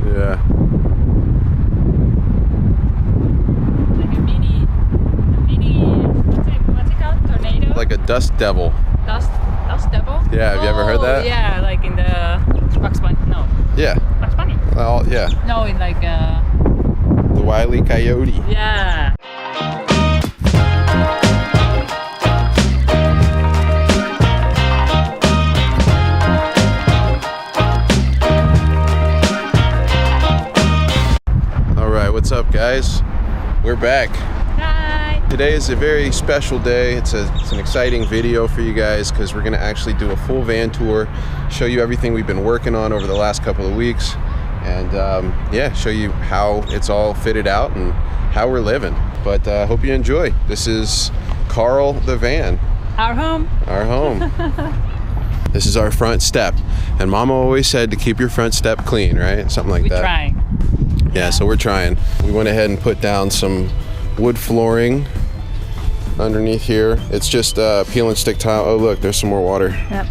Yeah. Like a mini, what's it called? Tornado? Like a dust devil. Dust devil? Yeah, have you ever heard that? Yeah, like in the Bugs Bunny. No. Yeah. Bugs Bunny. Well, yeah. No, in like The Wile E. Coyote. yeah. What's up, guys? We're back. Hi. Today is a very special day. It's an exciting video for you guys because we're gonna actually do a full van tour, show you everything we've been working on over the last couple of weeks, and yeah, show you how it's all fitted out and how we're living. But hope you enjoy. This is Carl the van. Our home. Our home. This is our front step, and Mama always said to keep your front step clean, right? Something like that. We're trying. Yeah, so we're trying. We went ahead and put down some wood flooring underneath here. It's just peel and stick tile. Oh look, there's some more water. Yep.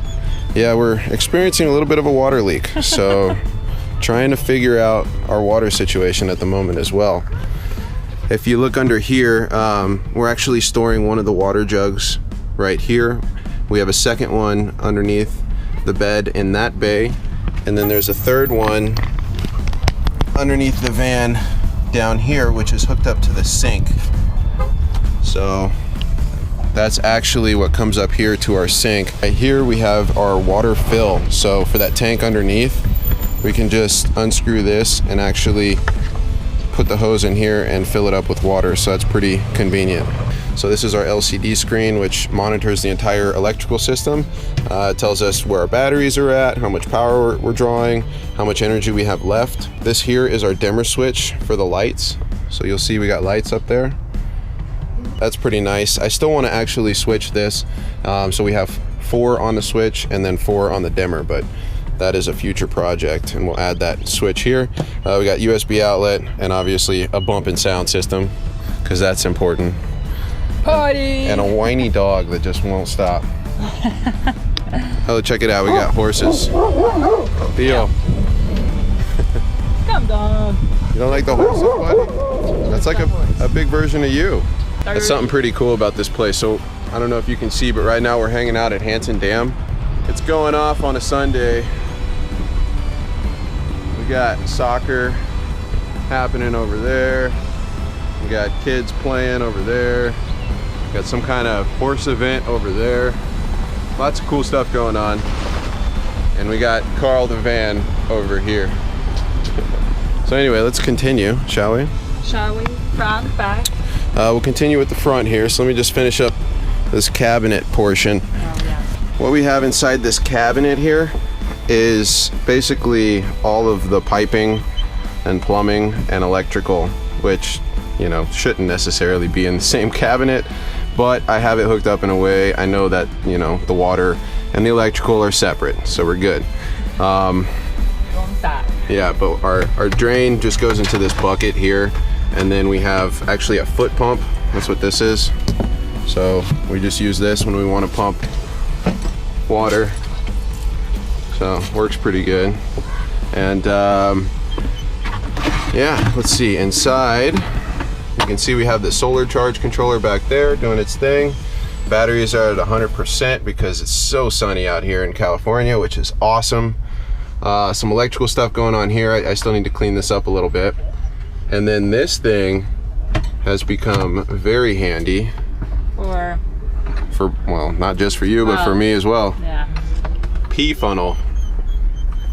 Yeah, we're experiencing a little bit of a water leak, so trying to figure out our water situation at the moment as well. If you look under here, we're actually storing one of the water jugs right here. We have a second one underneath the bed in that bay, and then there's a third one underneath the van down here, which is hooked up to the sink. So that's actually what comes up here to our sink. Right here we have our water fill. So for that tank underneath, we can just unscrew this and actually put the hose in here and fill it up with water. So that's pretty convenient. So this is our LCD screen, which monitors the entire electrical system. It tells us where our batteries are at, how much power we're drawing, how much energy we have left. This here is our dimmer switch for the lights. So you'll see we got lights up there. That's pretty nice. I still want to actually switch this. So we have 4 on the switch and then 4 on the dimmer, but that is a future project, and we'll add that switch here. We got USB outlet and obviously a bump and sound system, because that's important. Party! And a whiny dog that just won't stop. Oh, check it out, we got horses. Theo. Come down. You don't like the horses, buddy? That's like a big version of you. That's something pretty cool about this place. So, I don't know if you can see, but right now we're hanging out at Hanson Dam. It's going off on a Sunday. We got soccer happening over there. We got kids playing over there. Got some kind of horse event over there. Lots of cool stuff going on. And we got Carl the van over here. So anyway, let's continue, shall we? Shall we? Front, back? We'll continue with the front here. So let me just finish up this cabinet portion. Oh, yeah. What we have inside this cabinet here is basically all of the piping and plumbing and electrical, which, you know, shouldn't necessarily be in the same cabinet. But I have it hooked up in a way I know that, you know, the water and the electrical are separate, so we're good. Yeah, but our drain just goes into this bucket here, and then we have actually a foot pump. That's what this is. So we just use this when we want to pump water. So works pretty good. And yeah, let's see inside. You can see we have the solar charge controller back there doing its thing. Batteries are at 100% because it's so sunny out here in California, which is awesome. Some electrical stuff going on here. I still need to clean this up a little bit. And then this thing has become very handy. For well, not just for you, but for me as well. Yeah. Pee funnel.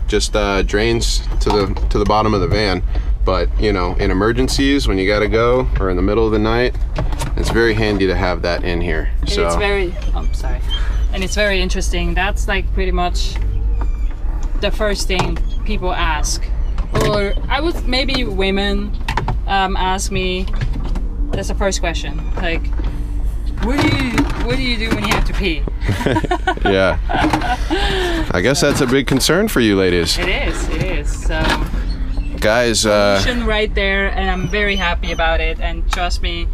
Just drains to the bottom of the van. But, you know, in emergencies, when you gotta go, or in the middle of the night, it's very handy to have that in here. And so it's very, sorry. And it's very interesting. That's like pretty much the first thing people ask. Or I would, maybe women ask me, that's the first question. Like, what do you do when you have to pee? Yeah. I guess that's a big concern for you ladies. It is. So guys, right there, and I'm very happy about it. And trust me,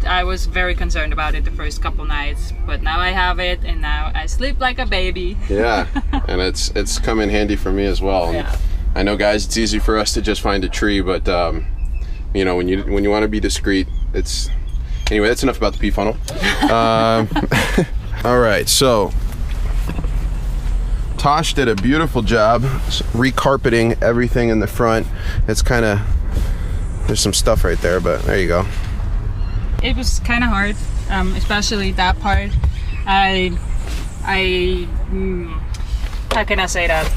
I was very concerned about it the first couple nights, but now I have it, and now I sleep like a baby. Yeah, and it's come in handy for me as well. Yeah. I know, guys, it's easy for us to just find a tree, but you know, when you want to be discreet, it's anyway. That's enough about the pea funnel. All right, so Tosh did a beautiful job recarpeting everything in the front. It's kind of, there's some stuff right there, but there you go. It was kind of hard, especially that part. How can I say that?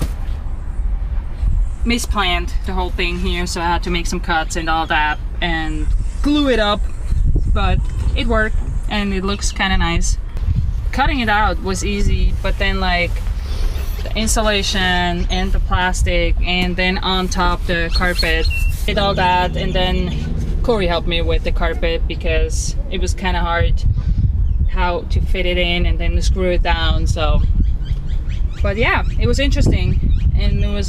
Misplanned the whole thing here, so I had to make some cuts and all that and glue it up, but it worked and it looks kind of nice. Cutting it out was easy, but then like the insulation and the plastic and then on top the carpet, did all that, and then Corey helped me with the carpet because it was kind of hard how to fit it in and then screw it down. So, but yeah, it was interesting and it was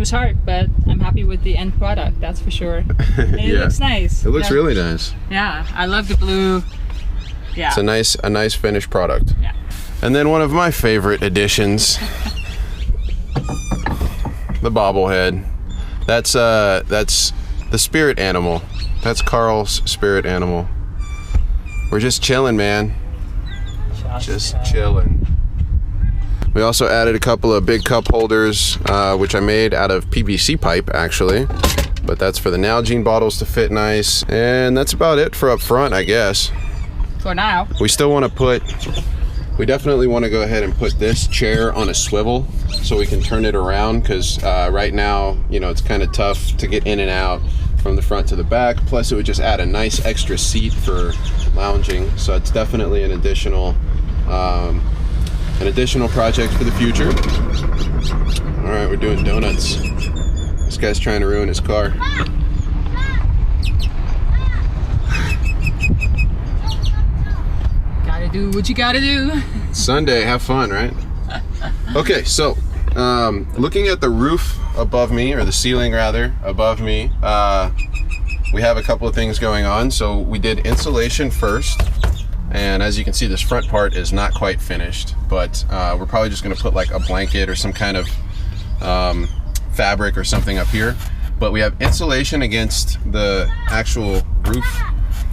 hard, but I'm happy with the end product, that's for sure. And it looks nice. It looks really nice. Yeah, I love the blue. Yeah, it's a nice finished product. Yeah. And then one of my favorite additions, the bobblehead. That's the spirit animal. That's Carl's spirit animal. We're just chilling, man. Just chilling. We also added a couple of big cup holders, which I made out of PVC pipe, actually. But that's for the Nalgene bottles to fit nice. And that's about it for up front, I guess. For now. We still want to we definitely want to go ahead and put this chair on a swivel so we can turn it around, because right now, you know, it's kind of tough to get in and out from the front to the back. Plus, it would just add a nice extra seat for lounging. So it's definitely an additional project for the future. All right, we're doing donuts. This guy's trying to ruin his car. Gotta do what you gotta do. Sunday, have fun, right? Okay, so looking at the roof above me, or the ceiling rather, above me, we have a couple of things going on. So we did insulation first. And as you can see, this front part is not quite finished, but we're probably just gonna put like a blanket or some kind of fabric or something up here. But we have insulation against the actual roof,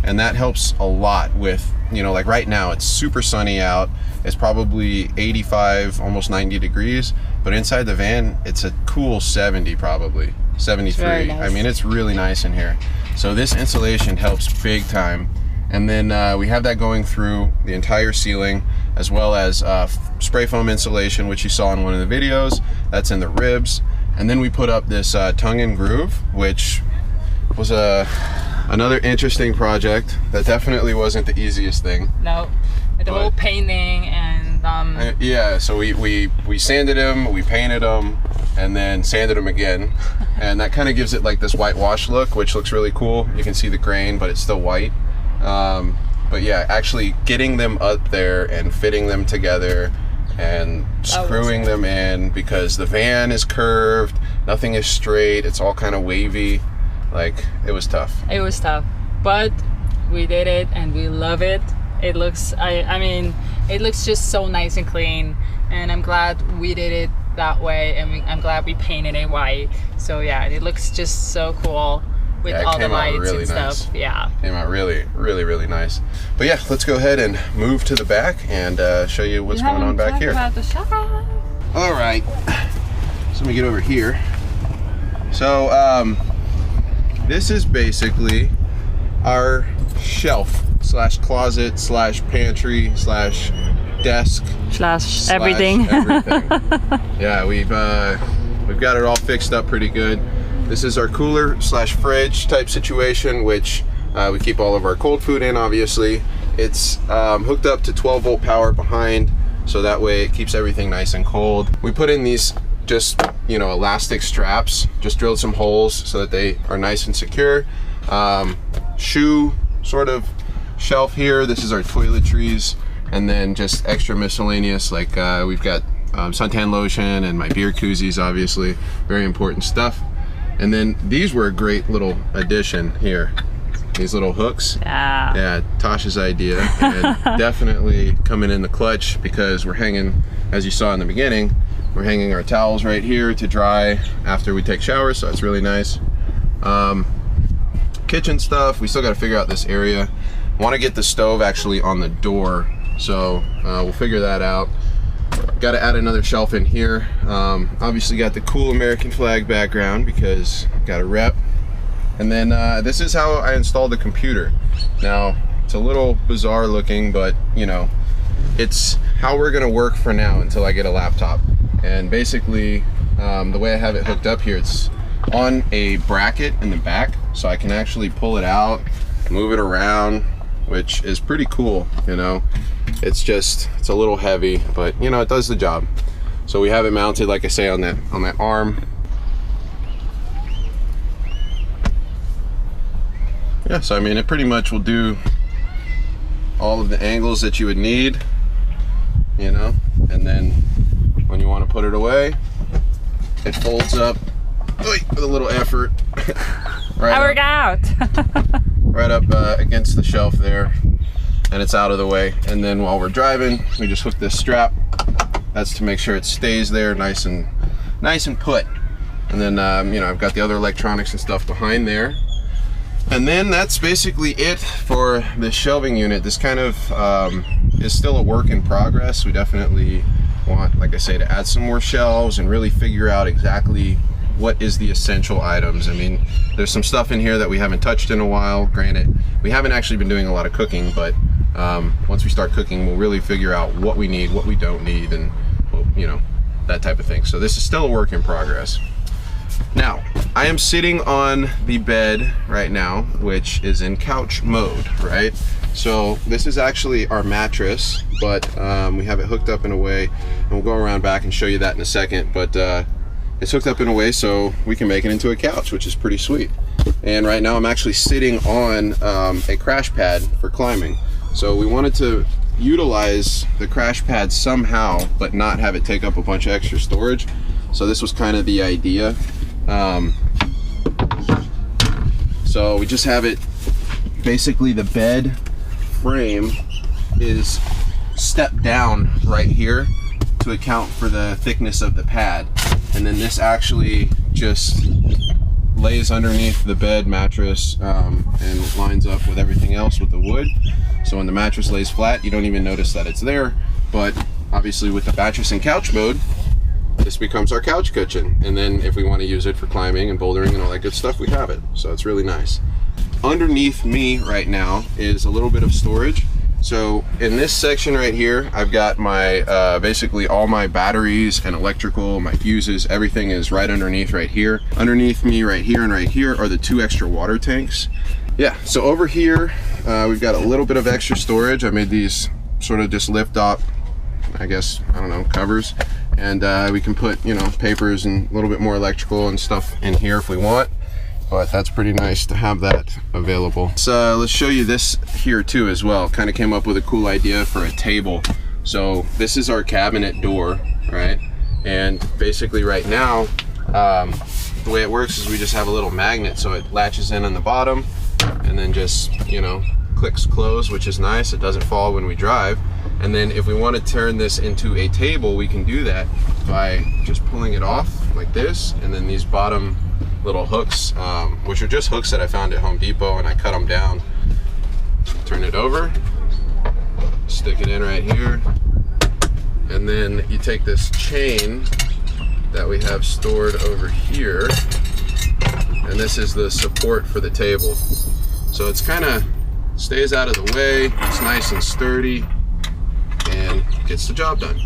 and that helps a lot with, you know, like right now it's super sunny out. It's probably 85, almost 90 degrees, but inside the van, it's a cool 70, probably 73. Nice. I mean, it's really nice in here. So this insulation helps big time. And then we have that going through the entire ceiling, as well as spray foam insulation, which you saw in one of the videos. That's in the ribs. And then we put up this tongue and groove, which was another interesting project. That definitely wasn't the easiest thing. No, the whole painting and yeah, so we sanded them, we painted them, and then sanded them again. And that kind of gives it like this whitewash look, which looks really cool. You can see the grain, but it's still white. But yeah, actually getting them up there and fitting them together and screwing them in, because the van is curved, nothing is straight, it's all kind of wavy. Like, it was tough. It was tough, but we did it and we love it. It looks, I mean, it looks just so nice and clean, and I'm glad we did it that way, and I'm glad we painted it white. So yeah, it looks just so cool with all the lights really and stuff. Nice. Yeah, came out really, really, really nice. But yeah, let's go ahead and move to the back and show you what's going on back here. About the shop. All right, so let me get over here. So this is basically our shelf slash closet slash pantry slash desk slash everything. Yeah, we've got it all fixed up pretty good. This is our cooler slash fridge type situation, which we keep all of our cold food in, obviously. It's hooked up to 12 volt power behind, so that way it keeps everything nice and cold. We put in these just, you know, elastic straps, just drilled some holes so that they are nice and secure. Shoe sort of shelf here. This is our toiletries, and then just extra miscellaneous, like we've got suntan lotion and my beer koozies, obviously, very important stuff. And then these were a great little addition here. These little hooks. Yeah, Tasha's idea, and definitely coming in the clutch, because we're hanging, as you saw in the beginning, We're hanging our towels right here to dry after we take showers, so it's really nice. Kitchen stuff, we still got to figure out this area. Want to get the stove actually on the door, so we'll figure that out. Got to add another shelf in here. Obviously got the cool American flag background because got a rep. And then this is how I installed the computer. Now it's a little bizarre looking, but you know, it's how we're gonna work for now until I get a laptop. And basically the way I have it hooked up here, it's on a bracket in the back, so I can actually pull it out, move it around, which is pretty cool. You know, it's a little heavy, but you know, it does the job. So we have it mounted, like I say, on that arm. Yeah, so I mean, it pretty much will do all of the angles that you would need, you know, and then when you want to put it away, it folds up with a little effort. Right up against the shelf there, and it's out of the way. And then while we're driving, we just hook this strap. That's to make sure it stays there nice and put. And then you know, I've got the other electronics and stuff behind there. And then that's basically it for the shelving unit. This kind of is still a work in progress. We definitely want, like I say, to add some more shelves and really figure out exactly what is the essential items. I mean, there's some stuff in here that we haven't touched in a while. Granted, we haven't actually been doing a lot of cooking, but once we start cooking, we'll really figure out what we need, what we don't need, and well, you know, that type of thing. So this is still a work in progress. Now, I am sitting on the bed right now, which is in couch mode, right? So this is actually our mattress, but we have it hooked up in a way, and we'll go around back and show you that in a second, but it's hooked up in a way so we can make it into a couch, which is pretty sweet. And right now I'm actually sitting on a crash pad for climbing. So we wanted to utilize the crash pad somehow, but not have it take up a bunch of extra storage. So this was kind of the idea. So we just have it, basically the bed frame is stepped down right here to account for the thickness of the pad. And then this actually just lays underneath the bed mattress and lines up with everything else with the wood. So when the mattress lays flat, you don't even notice that it's there. But obviously with the mattress in couch mode, this becomes our couch kitchen. And then if we want to use it for climbing and bouldering and all that good stuff, we have it. So it's really nice. Underneath me right now is a little bit of storage. So in this section right here, I've got my basically all my batteries and electrical, my fuses, everything is right underneath right here. Underneath me right here and right here are the 2 extra water tanks. Yeah, so over here, we've got a little bit of extra storage. I made these sort of just lift up, I guess, I don't know, covers. And we can put, you know, papers and a little bit more electrical and stuff in here if we want. But that's pretty nice to have that available. So let's show you this here too as well. Kind of came up with a cool idea for a table. So this is our cabinet door, right? And basically right now, the way it works is we just have a little magnet, so it latches in on the bottom and then just, you know, clicks close, which is nice. It doesn't fall when we drive. And then if we want to turn this into a table, we can do that by just pulling it off like this. And then these bottom little hooks, which are just hooks that I found at Home Depot, and I cut them down. Turn it over, stick it in right here, and then you take this chain that we have stored over here, and this is the support for the table. So it's kind of stays out of the way, it's nice and sturdy, and gets the job done.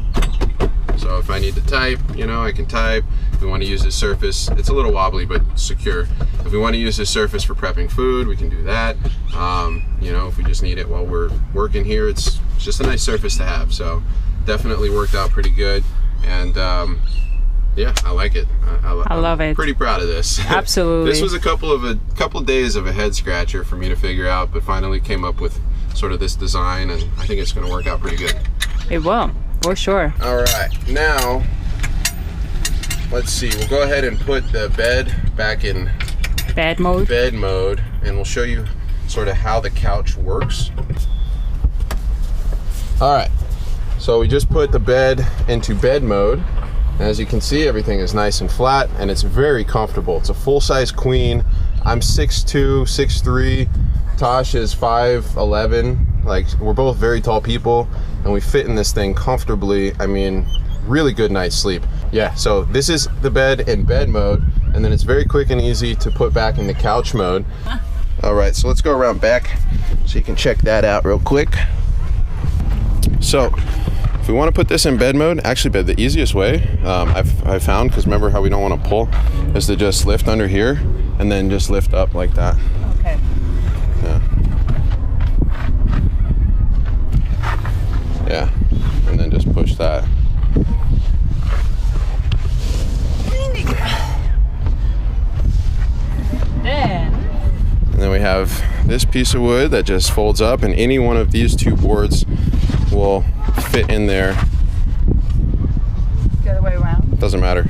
So if I need to type, you know, I can type. If we want to use this surface, it's a little wobbly but secure. If we want to use this surface for prepping food, we can do that. You know, if we just need it while we're working here, it's just a nice surface to have. So definitely worked out pretty good, and yeah, I like it. I love it. Pretty proud of this. Absolutely. This was a couple days of a head scratcher for me to figure out, but finally came up with sort of this design, and I think it's going to work out pretty good. It will, for sure. All right, now let's see. We'll go ahead and put the bed back in bed mode, and we'll show you sort of how the couch works. All right, so we just put the bed into bed mode, And as you can see, everything is nice and flat, and it's very comfortable. It's a full-size queen. I'm 6'2", 6'3". Tosh is 5'11". Like, we're both very tall people, and we fit in this thing comfortably. I mean, really good night's sleep. Yeah, so this is the bed in bed mode, and then it's very quick and easy to put back in the couch mode. All right, so let's go around back so you can check that out real quick. So if we want to put this in bed mode, actually the easiest way I've found, because remember how we don't want to pull, is to just lift under here and then just lift up like that. Okay. Yeah. Yeah, and then just push that. And then we have this piece of wood that just folds up, and any one of these two boards will fit in there. The other way around? Doesn't matter.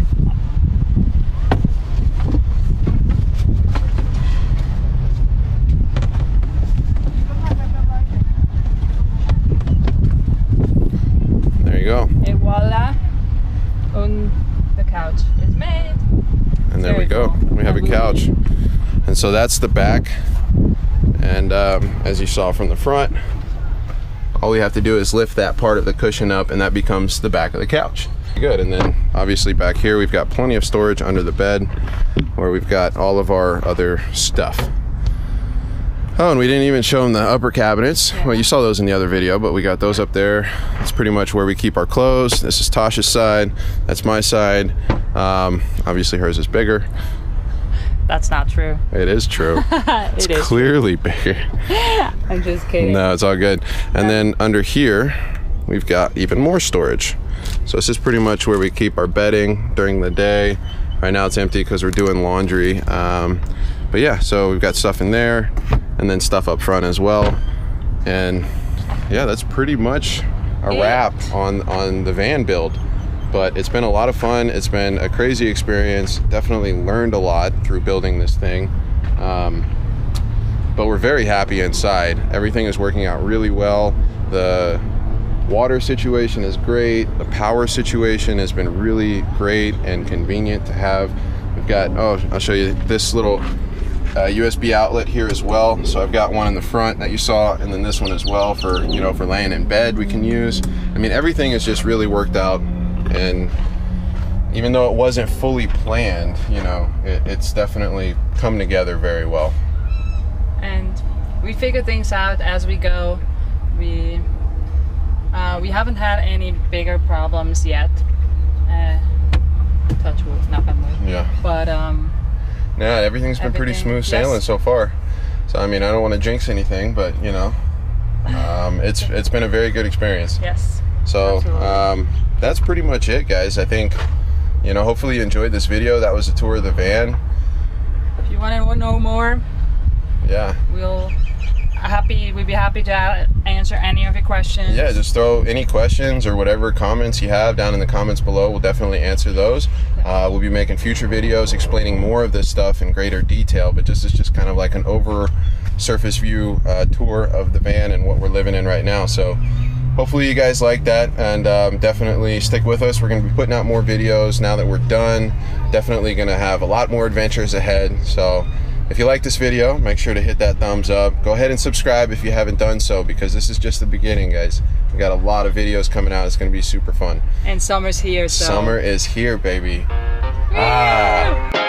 There you go. Et voila, the couch is made. And there we go. Cool. We have a couch. And so that's the back. And as you saw from the front, all we have to do is lift that part of the cushion up, and that becomes the back of the couch. Good. And then obviously back here we've got plenty of storage under the bed where we've got all of our other stuff. Oh, and we didn't even show them the upper cabinets. Well, you saw those in the other video, but we got those up there. It's pretty much where we keep our clothes. This is Tosh's side. That's my side. Obviously hers is bigger. That's not true. It is true. It's clearly bigger. I'm just kidding. No, it's all good. And then under here, we've got even more storage. So this is pretty much where we keep our bedding during the day. Right now it's empty because we're doing laundry. But yeah, so we've got stuff in there, and then stuff up front as well. And yeah, that's pretty much a wrap on the van build. But it's been a lot of fun. It's been a crazy experience. Definitely learned a lot through building this thing. But we're very happy inside. Everything is working out really well. The water situation is great. The power situation has been really great and convenient to have. We've got, I'll show you this little USB outlet here as well. So I've got one in the front that you saw, and then this one as well for, you know, for laying in bed we can use. I mean, everything has just really worked out. And even though it wasn't fully planned, you know, it's definitely come together very well. And we figure things out as we go. We haven't had any bigger problems yet. Touch wood, knock on wood. Yeah. But yeah, everything's been pretty smooth sailing so far. So I mean, I don't want to jinx anything, but you know, it's been a very good experience. Yes. So that's pretty much it, guys. I think, you know, hopefully you enjoyed this video. That was a tour of the van. If you want to know more, yeah, we'd be happy to answer any of your questions. Yeah, just throw any questions or whatever comments you have down in the comments below. We'll definitely answer those. We'll be making future videos explaining more of this stuff in greater detail, but this is just kind of like an over surface view tour of the van and what we're living in right now. So hopefully you guys like that, and definitely stick with us. We're going to be putting out more videos now that we're done. Definitely going to have a lot more adventures ahead. So if you like this video, make sure to hit that thumbs up. Go ahead and subscribe if you haven't done so, because this is just the beginning, guys. We got a lot of videos coming out. It's going to be super fun. And summer's here, so. Summer is here, baby. Ah.